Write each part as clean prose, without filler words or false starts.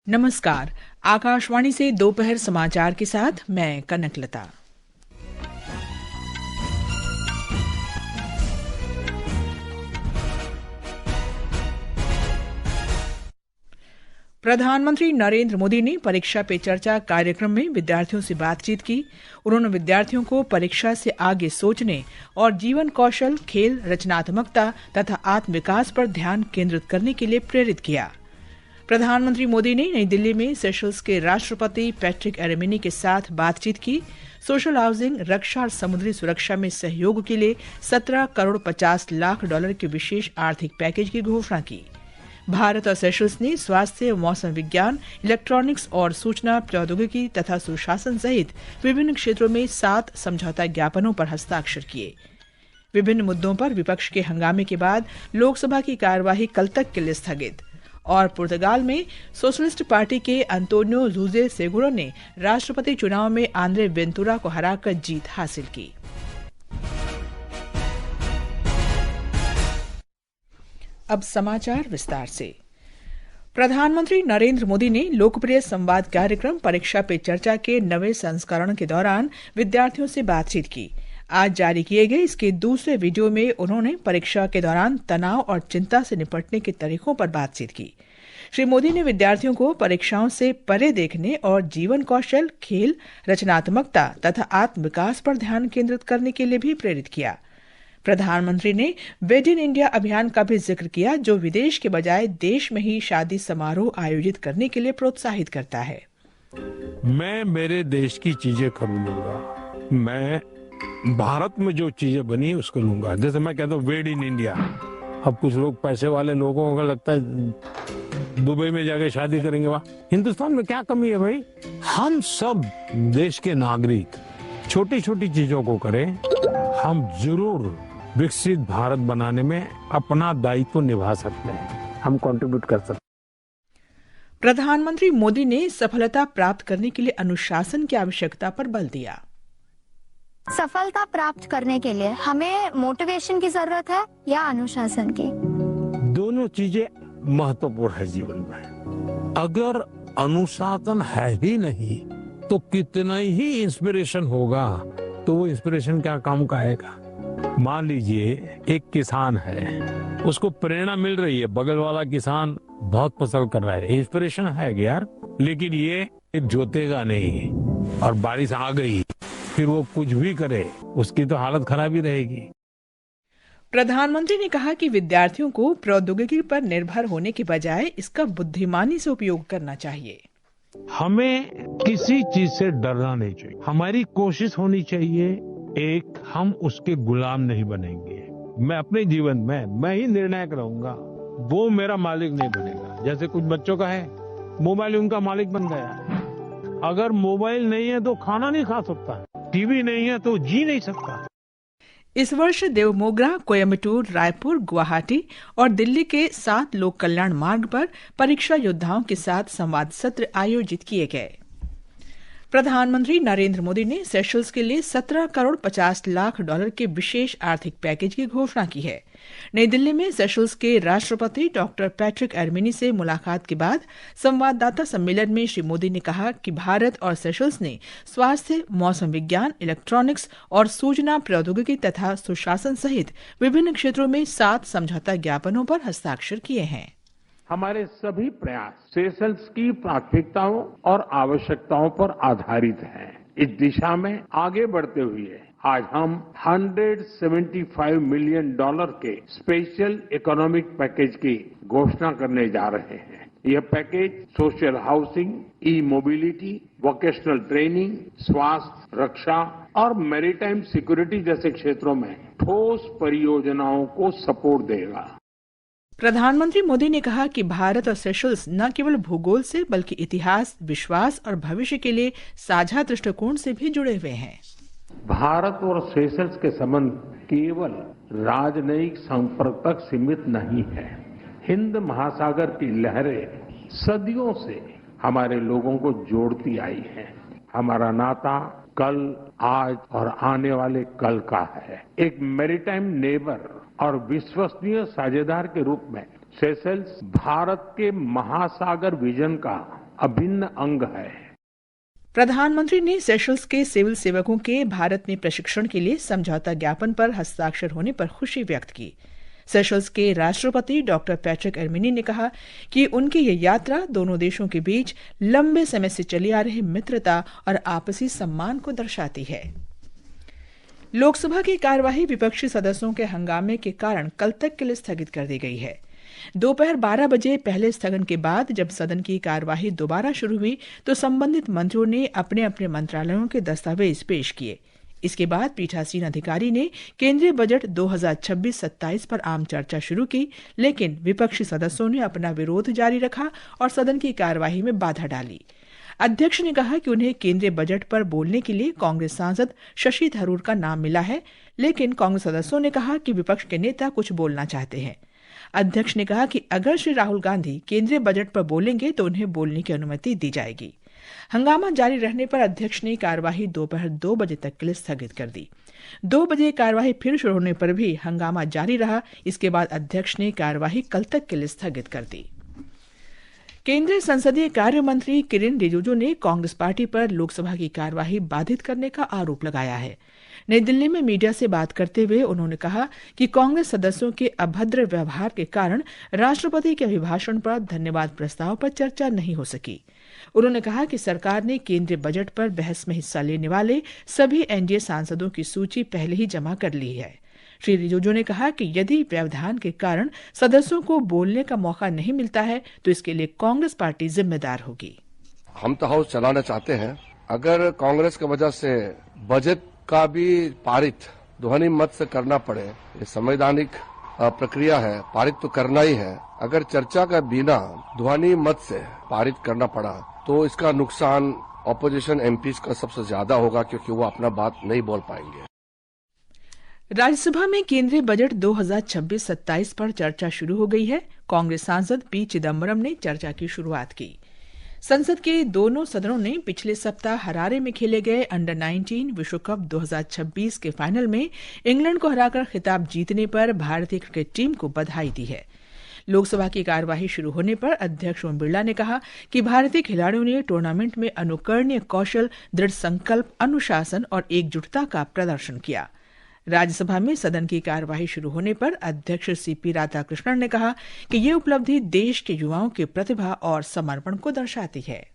नमस्कार। आकाशवाणी से दोपहर समाचार के साथ मैं कनकलता। प्रधानमंत्री नरेंद्र मोदी ने परीक्षा पे चर्चा कार्यक्रम में विद्यार्थियों से बातचीत की। उन्होंने विद्यार्थियों को परीक्षा से आगे सोचने और जीवन कौशल, खेल, रचनात्मकता तथा आत्म विकास पर ध्यान केंद्रित करने के लिए प्रेरित किया। प्रधानमंत्री मोदी ने नई दिल्ली में सेशल्स के राष्ट्रपति पैट्रिक एरमिनी के साथ बातचीत की। सोशल हाउसिंग, रक्षा और समुद्री सुरक्षा में सहयोग के लिए 17 करोड़ 50 लाख डॉलर के विशेष आर्थिक पैकेज की घोषणा की। भारत और सेशल्स ने स्वास्थ्य, मौसम विज्ञान, इलेक्ट्रॉनिक्स और सूचना प्रौद्योगिकी तथा सुशासन सहित विभिन्न क्षेत्रों में 7 समझौता ज्ञापनों पर हस्ताक्षर किए। विभिन्न मुद्दों पर विपक्ष के हंगामे के बाद लोकसभा की कार्यवाही कल तक के लिए स्थगित। और पुर्तगाल में सोशलिस्ट पार्टी के अंतोनियो जूजे सेगुरो ने राष्ट्रपति चुनाव में आंद्रे वेंतुरा को हराकर जीत हासिल की। अब समाचार विस्तार से। प्रधानमंत्री नरेंद्र मोदी ने लोकप्रिय संवाद कार्यक्रम परीक्षा पे चर्चा के नवे संस्करण के दौरान विद्यार्थियों से बातचीत की। आज जारी किए गए इसके दूसरे वीडियो में उन्होंने परीक्षा के दौरान तनाव और चिंता से निपटने के तरीकों पर बातचीत की। श्री मोदी ने विद्यार्थियों को परीक्षाओं से परे देखने और जीवन कौशल, खेल, रचनात्मकता तथा आत्म विकास पर ध्यान केंद्रित करने के लिए भी प्रेरित किया। प्रधानमंत्री ने वेड इन इंडिया अभियान का भी जिक्र किया, जो विदेश के बजाय देश में ही शादी समारोह आयोजित करने के लिए प्रोत्साहित करता है। मैं मेरे देश की चीजें खरीदूंगा। मैं भारत में जो चीजें बनी उसको लूंगा। जैसे मैं कहता हूँ वेड इन इंडिया। अब कुछ लोग, पैसे वाले लोगों को लगता है दुबई में जाके शादी करेंगे। वहां हिंदुस्तान में क्या कमी है भाई? हम सब देश के नागरिक छोटी छोटी चीजों को करें। हम जरूर विकसित भारत बनाने में अपना दायित्व निभा सकते हैं। हम कंट्रीब्यूट कर सकते हैं। प्रधानमंत्री मोदी ने सफलता प्राप्त करने के लिए अनुशासन की आवश्यकता पर बल दिया। सफलता प्राप्त करने के लिए हमें मोटिवेशन की जरूरत है या अनुशासन की? दोनों चीजें महत्वपूर्ण है जीवन में। अगर अनुशासन है ही नहीं तो कितना ही इंस्पिरेशन होगा, तो वो इंस्पिरेशन क्या काम का आएगा? मान लीजिए एक किसान है, उसको प्रेरणा मिल रही है, बगल वाला किसान बहुत फसल कर रहा है, इंस्पिरेशन है यार, लेकिन ये जोतेगा नहीं और बारिश आ गई, फिर वो कुछ भी करे उसकी तो हालत खराब ही रहेगी। प्रधानमंत्री ने कहा कि विद्यार्थियों को प्रौद्योगिकी पर निर्भर होने के बजाय इसका बुद्धिमानी से उपयोग करना चाहिए। हमें किसी चीज से डरना नहीं चाहिए। हमारी कोशिश होनी चाहिए, एक, हम उसके गुलाम नहीं बनेंगे। मैं अपने जीवन में मैं ही निर्णायक रहूंगा, वो मेरा मालिक नहीं बनेगा। जैसे कुछ बच्चों का है, मोबाइल उनका मालिक बन गया है। अगर मोबाइल नहीं है तो खाना नहीं खा सकता, टीवी नहीं है तो जी नहीं सकता। इस वर्ष देवमोगरा, कोयम्बटूर, रायपुर, गुवाहाटी और दिल्ली के 7 लोक कल्याण मार्ग पर परीक्षा योद्धाओं के साथ संवाद सत्र आयोजित किए गए। प्रधानमंत्री नरेंद्र मोदी ने सेशल्स के लिए 17 करोड़ 50 लाख डॉलर के विशेष आर्थिक पैकेज की घोषणा की है। नई दिल्ली में सेशल्स के राष्ट्रपति डॉक्टर पैट्रिक एरमिनी से मुलाकात के बाद संवाददाता सम्मेलन में श्री मोदी ने कहा कि भारत और सेशल्स ने स्वास्थ्य, मौसम विज्ञान, इलेक्ट्रॉनिक्स और सूचना प्रौद्योगिकी तथा सुशासन सहित विभिन्न क्षेत्रों में 7 समझौता ज्ञापनों पर हस्ताक्षर किए हैं। हमारे सभी प्रयास सेशल्स की प्राथमिकताओं और आवश्यकताओं पर आधारित हैं। इस दिशा में आगे बढ़ते हुए आज हम $175 मिलियन के स्पेशल इकोनॉमिक पैकेज की घोषणा करने जा रहे हैं। यह पैकेज सोशल हाउसिंग, ई मोबिलिटी, वोकेशनल ट्रेनिंग, स्वास्थ्य, रक्षा और मैरीटाइम सिक्योरिटी जैसे क्षेत्रों में ठोस परियोजनाओं को सपोर्ट देगा। प्रधानमंत्री मोदी ने कहा कि भारत और सेशल्स न केवल भूगोल से बल्कि इतिहास, विश्वास और भविष्य के लिए साझा दृष्टिकोण से भी जुड़े हुए हैं। भारत और सेशल्स के संबंध केवल राजनयिक संपर्क तक सीमित नहीं है। हिंद महासागर की लहरें सदियों से हमारे लोगों को जोड़ती आई हैं। हमारा नाता कल, आज और आने वाले कल का है। एक मैरीटाइम नेबर और विश्वसनीय साझेदार के रूप में सेशल्स भारत के महासागर विजन का अभिन्न अंग है। प्रधानमंत्री ने सेशल्स के सिविल सेवकों के भारत में प्रशिक्षण के लिए समझौता ज्ञापन पर हस्ताक्षर होने पर खुशी व्यक्त की। सेशल्स के राष्ट्रपति डॉक्टर पैट्रिक एरमिनी ने कहा कि उनकी ये यात्रा दोनों देशों के बीच लंबे समय से चली आ रही मित्रता और आपसी सम्मान को दर्शाती है। लोकसभा की कार्यवाही विपक्षी सदस्यों के हंगामे के कारण कल तक के लिए स्थगित कर दी गई है। दोपहर 12 बजे पहले स्थगन के बाद जब सदन की कार्यवाही दोबारा शुरू हुई तो संबंधित मंत्रियों ने अपने अपने मंत्रालयों के दस्तावेज पेश किए। इसके बाद पीठासीन अधिकारी ने केंद्रीय बजट 2026-27 पर आम चर्चा शुरू की, लेकिन विपक्षी सदस्यों ने अपना विरोध जारी रखा और सदन की कार्यवाही में बाधा डाली। अध्यक्ष ने कहा कि उन्हें केंद्रीय बजट पर बोलने के लिए कांग्रेस सांसद शशि थरूर का नाम मिला है, लेकिन कांग्रेस सदस्यों ने कहा कि विपक्ष के नेता कुछ बोलना चाहते हैं। अध्यक्ष ने कहा कि अगर श्री राहुल गांधी केंद्रीय बजट पर बोलेंगे तो उन्हें बोलने की अनुमति दी जाएगी। हंगामा जारी रहने पर अध्यक्ष ने कार्यवाही दोपहर 2 बजे तक के लिए स्थगित कर दी। 2 बजे कार्यवाही फिर शुरू होने पर भी हंगामा जारी रहा। इसके बाद अध्यक्ष ने कार्यवाही कल तक के लिए स्थगित कर दी। केंद्रीय संसदीय कार्य मंत्री किरेन रिजिजू ने कांग्रेस पार्टी पर लोकसभा की कार्यवाही बाधित करने का आरोप लगाया है। नई दिल्ली में मीडिया से बात करते हुए उन्होंने कहा कि कांग्रेस सदस्यों के अभद्र व्यवहार के कारण राष्ट्रपति के अभिभाषण पर धन्यवाद प्रस्ताव पर चर्चा नहीं हो सकी। उन्होंने कहा कि सरकार ने केंद्रीय बजट पर बहस में हिस्सा लेने वाले सभी एनडीए सांसदों की सूची पहले ही जमा कर ली है। श्री रिजिजू ने कहा कि यदि व्यवधान के कारण सदस्यों को बोलने का मौका नहीं मिलता है तो इसके लिए कांग्रेस पार्टी जिम्मेदार होगी। हम तो हाउस चलाना चाहते हैं। अगर कांग्रेस की वजह से बजट का भी पारित ध्वनि मत से करना पड़े, ये संवैधानिक प्रक्रिया है, पारित तो करना ही है। अगर चर्चा का बिना ध्वनि मत से पारित करना पड़ा तो इसका नुकसान ऑपोजिशन एमपीज का सबसे ज्यादा होगा, क्योंकि वो अपना बात नहीं बोल पाएंगे। राज्यसभा में केंद्रीय बजट 2026-27 पर चर्चा शुरू हो गई है। कांग्रेस सांसद पी चिदम्बरम ने चर्चा की शुरुआत की। संसद के दोनों सदनों ने पिछले सप्ताह हरारे में खेले गए अंडर 19 विश्व कप 2026 के फाइनल में इंग्लैंड को हराकर खिताब जीतने पर भारतीय क्रिकेट टीम को बधाई दी है। लोकसभा की कार्यवाही शुरू होने पर अध्यक्ष ओम बिरला ने कहा कि भारतीय खिलाड़ियों ने टूर्नामेंट में अनुकरणीय कौशल, दृढ़ संकल्प, अनुशासन और एकजुटता का प्रदर्शन किया। राज्यसभा में सदन की कार्यवाही शुरू होने पर अध्यक्ष सीपी राधाकृष्णन ने कहा कि ये उपलब्धि देश के युवाओं की प्रतिभा और समर्पण को दर्शाती है।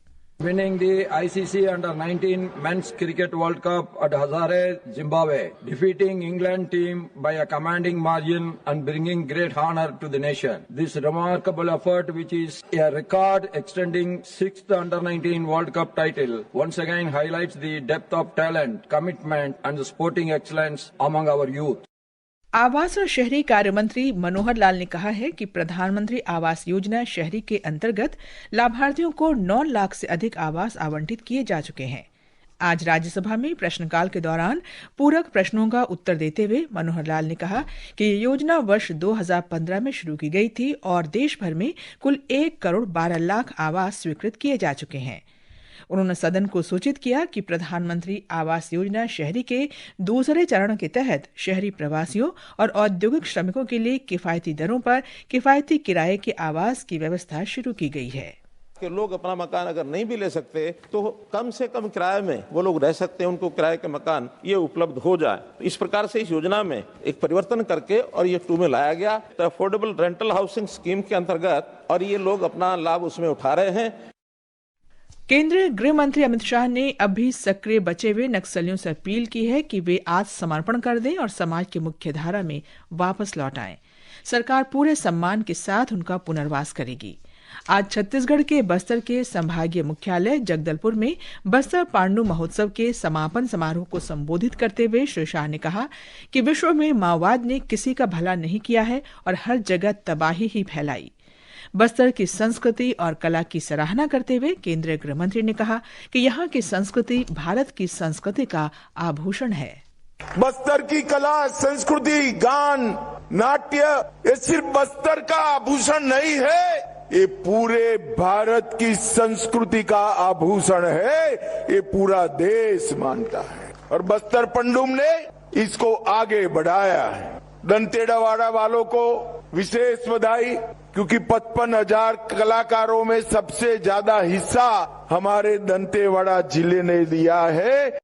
Winning the ICC Under-19 Men's Cricket World Cup at Hazare, Zimbabwe, defeating England team by a commanding margin and bringing great honor to the nation. This remarkable effort, which is a record extending 6th Under-19 World Cup title, once again highlights the depth of talent, commitment and the sporting excellence among our youth. आवास और शहरी कार्य मंत्री मनोहर लाल ने कहा है कि प्रधानमंत्री आवास योजना शहरी के अंतर्गत लाभार्थियों को 9 लाख से अधिक आवास आवंटित किए जा चुके हैं। आज राज्यसभा में प्रश्नकाल के दौरान पूरक प्रश्नों का उत्तर देते हुए मनोहर लाल ने कहा कि ये योजना वर्ष 2015 में शुरू की गई थी और देश भर में कुल 1 करोड़ 12 लाख आवास स्वीकृत किए जा चुके हैं। उन्होंने सदन को सूचित किया कि प्रधानमंत्री आवास योजना शहरी के दूसरे चरण के तहत शहरी प्रवासियों और औद्योगिक श्रमिकों के लिए किफायती दरों पर किफायती किराए के आवास की व्यवस्था शुरू की गई है। कि लोग अपना मकान अगर नहीं भी ले सकते तो कम से कम किराए में वो लोग रह सकते हैं, उनको किराए के मकान ये उपलब्ध हो जाए। इस प्रकार से इस योजना में एक परिवर्तन करके और ये 2 में लाया गया, तो अफोर्डेबल रेंटल हाउसिंग स्कीम के अंतर्गत, और ये लोग अपना लाभ उसमें उठा रहे हैं। केंद्रीय गृह मंत्री अमित शाह ने अभी सक्रिय बचे हुए नक्सलियों से अपील की है कि वे आत्मसमर्पण कर दें और समाज की मुख्य धारा में वापस लौट आएं। सरकार पूरे सम्मान के साथ उनका पुनर्वास करेगी। आज छत्तीसगढ़ के बस्तर के संभागीय मुख्यालय जगदलपुर में बस्तर पांडु महोत्सव के समापन समारोह को संबोधित करते हुए श्री शाह ने कहा कि विश्व में माओवाद ने किसी का भला नहीं किया है और हर जगह तबाही ही फैलाई। बस्तर की संस्कृति और कला की सराहना करते हुए केंद्रीय गृह मंत्री ने कहा कि यहाँ की संस्कृति भारत की संस्कृति का आभूषण है। बस्तर की कला, संस्कृति, गान, नाट्य ये सिर्फ बस्तर का आभूषण नहीं है, ये पूरे भारत की संस्कृति का आभूषण है। ये पूरा देश मानता है और बस्तर पंडुम ने इसको आगे बढ़ाया है। दंतेड़ावाड़ा वालों को विशेष बधाई, क्योंकि 55,000 कलाकारों में सबसे ज्यादा हिस्सा हमारे दंतेवाड़ा जिले ने दिया है।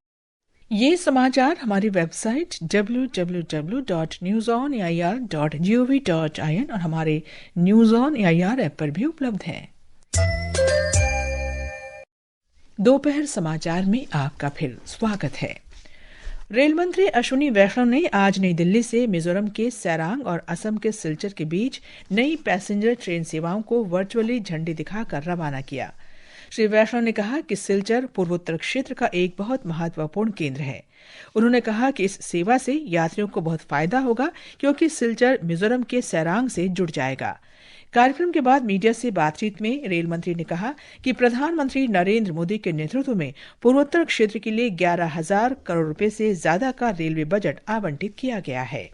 ये समाचार हमारी वेबसाइट www.newsonair.gov.in और हमारे न्यूज ऑन एआईआर ऐप पर भी उपलब्ध हैं। दोपहर समाचार में आपका फिर स्वागत है। रेल मंत्री अश्विनी वैष्णव ने आज नई दिल्ली से मिजोरम के सैरांग और असम के सिलचर के बीच नई पैसेंजर ट्रेन सेवाओं को वर्चुअली झंडी दिखाकर रवाना किया। श्री वैष्णव ने कहा कि सिलचर पूर्वोत्तर क्षेत्र का एक बहुत महत्वपूर्ण केंद्र है। उन्होंने कहा कि इस सेवा से यात्रियों को बहुत फायदा होगा क्योंकि सिलचर मिजोरम के सैरांग से जुड़ जाएगा। कार्यक्रम के बाद मीडिया से बातचीत में रेल मंत्री ने कहा कि प्रधानमंत्री नरेंद्र मोदी के नेतृत्व में पूर्वोत्तर क्षेत्र के लिए 11,000 करोड़ रुपए से ज्यादा का रेलवे बजट आवंटित किया गया है।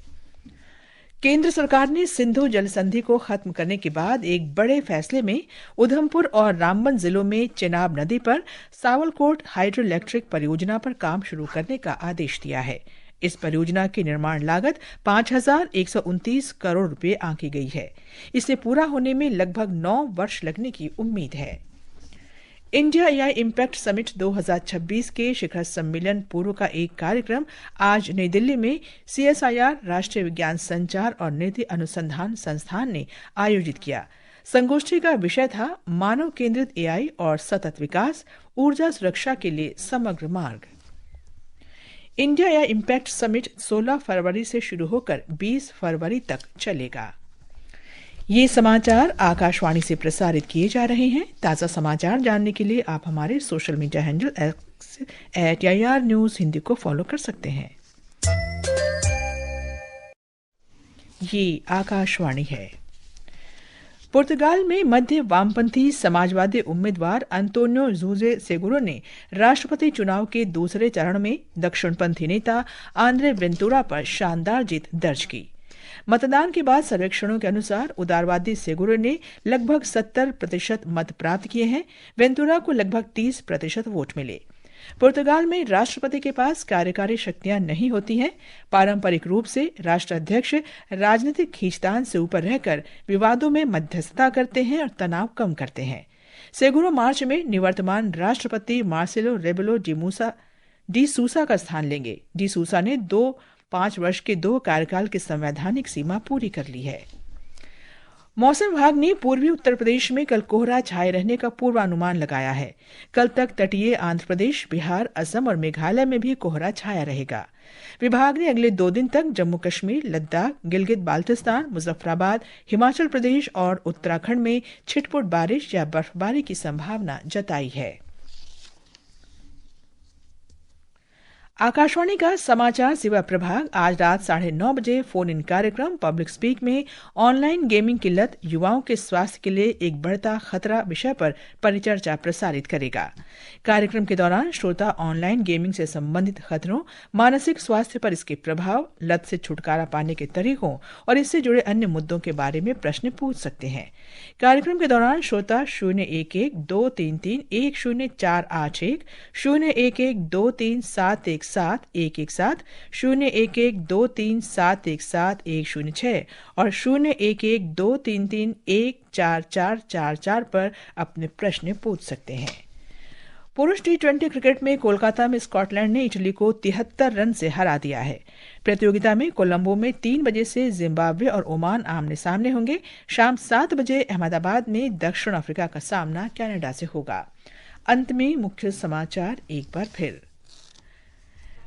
केंद्र सरकार ने सिंधु जल संधि को खत्म करने के बाद एक बड़े फैसले में उधमपुर और रामबन जिलों में चेनाब नदी पर सावलकोट हाइड्रो इलेक्ट्रिक परियोजना पर काम शुरू करने का आदेश दिया है। इस परियोजना की निर्माण लागत 5,129 करोड़ रुपए आंकी गई है। इसे पूरा होने में लगभग 9 वर्ष लगने की उम्मीद है। इंडिया एआई इम्पैक्ट समिट 2026 के शिखर सम्मेलन पूर्व का एक कार्यक्रम आज नई दिल्ली में CSIR राष्ट्रीय विज्ञान संचार और नीति अनुसंधान संस्थान ने आयोजित किया। संगोष्ठी का विषय था मानव केंद्रित एआई और सतत विकास, ऊर्जा सुरक्षा के लिए समग्र मार्ग। इंडिया एआई इम्पैक्ट समिट 16 फरवरी से शुरू होकर 20 फरवरी तक चलेगा। ये समाचार आकाशवाणी से प्रसारित किए जा रहे हैं। ताज़ा समाचार जानने के लिए आप हमारे social media handle @AIR news Hindi को फॉलो कर सकते हैं। ये आकाशवाणी है। पुर्तगाल में मध्य वामपंथी समाजवादी उम्मीदवार अंतोनियो जूजे सेगुरो ने राष्ट्रपति चुनाव के दूसरे चरण में दक्षिणपंथी नेता आंद्रे वेंतुरा पर शानदार जीत दर्ज की। मतदान के बाद सर्वेक्षणों के अनुसार उदारवादी सेगुरो ने लगभग 70% मत प्राप्त किए हैं। वेंतुरा को लगभग 30% वोट मिले। पुर्तगाल में राष्ट्रपति के पास कार्यकारी शक्तियां नहीं होती हैं। पारंपरिक रूप से राष्ट्राध्यक्ष राजनीतिक खींचतान से ऊपर रहकर विवादों में मध्यस्थता करते हैं और तनाव कम करते हैं। सेगुरो मार्च में निवर्तमान राष्ट्रपति मार्सेलो रेबेलो डी सूसा का स्थान लेंगे। डी सूसा ने 5 वर्ष के 2 कार्यकाल की संवैधानिक सीमा पूरी कर ली है। मौसम विभाग ने पूर्वी उत्तर प्रदेश में कल कोहरा छाए रहने का पूर्वानुमान लगाया है। कल तक तटीय आंध्र प्रदेश, बिहार, असम और मेघालय में भी कोहरा छाया रहेगा। विभाग ने अगले 2 दिन तक जम्मू कश्मीर, लद्दाख, गिलगित बाल्टिस्तान, मुजफ्फराबाद, हिमाचल प्रदेश और उत्तराखंड में छिटपुट बारिश या बर्फबारी की संभावना जताई है। आकाशवाणी का समाचार सेवा प्रभाग आज रात 9:30 बजे फोन इन कार्यक्रम पब्लिक स्पीक में ऑनलाइन गेमिंग की लत युवाओं के स्वास्थ्य के लिए एक बढ़ता खतरा विषय पर परिचर्चा प्रसारित करेगा। कार्यक्रम के दौरान श्रोता ऑनलाइन गेमिंग से संबंधित खतरों, मानसिक स्वास्थ्य पर इसके प्रभाव, लत से छुटकारा पाने के तरीकों और इससे जुड़े अन्य मुद्दों के बारे में प्रश्न पूछ सकते हैं। कार्यक्रम के दौरान श्रोता 011-233-10481, 011-23717-117, 011-23717-106 और 011-233-14444 पर अपने प्रश्न पूछ सकते हैं। पुरुष T20 क्रिकेट में कोलकाता में स्कॉटलैंड ने इटली को 73 रन से हरा दिया है। प्रतियोगिता में कोलंबो में 3 बजे से जिम्बाब्वे और ओमान आमने सामने होंगे। शाम 7 बजे अहमदाबाद में दक्षिण अफ्रीका का सामना कनाडा से होगा। अंत में मुख्य समाचार एक बार फिर।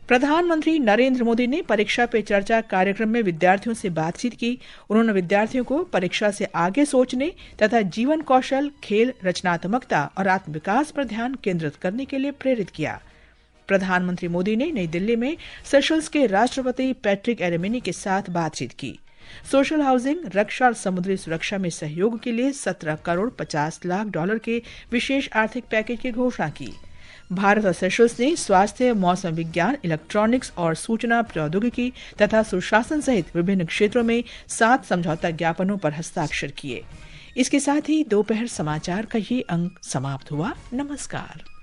प्रधानमंत्री नरेंद्र मोदी ने परीक्षा पे चर्चा कार्यक्रम में विद्यार्थियों से बातचीत की। उन्होंने विद्यार्थियों को परीक्षा से आगे सोचने तथा जीवन कौशल, खेल, रचनात्मकता और आत्मविकास पर ध्यान केंद्रित करने के लिए प्रेरित किया। प्रधानमंत्री मोदी ने नई दिल्ली में सेशल्स के राष्ट्रपति पैट्रिक एरेमिनी के साथ बातचीत की। सोशल हाउसिंग, रक्षा और समुद्री सुरक्षा में सहयोग के लिए 17 करोड़ 50 लाख डॉलर के विशेष आर्थिक पैकेज की घोषणा की। भारत और सेशल्स ने स्वास्थ्य, मौसम विज्ञान, इलेक्ट्रॉनिक्स और सूचना प्रौद्योगिकी तथा सुशासन सहित विभिन्न क्षेत्रों में 7 समझौता ज्ञापनों पर हस्ताक्षर किए। इसके साथ ही दोपहर समाचार का ये अंक समाप्त हुआ। नमस्कार।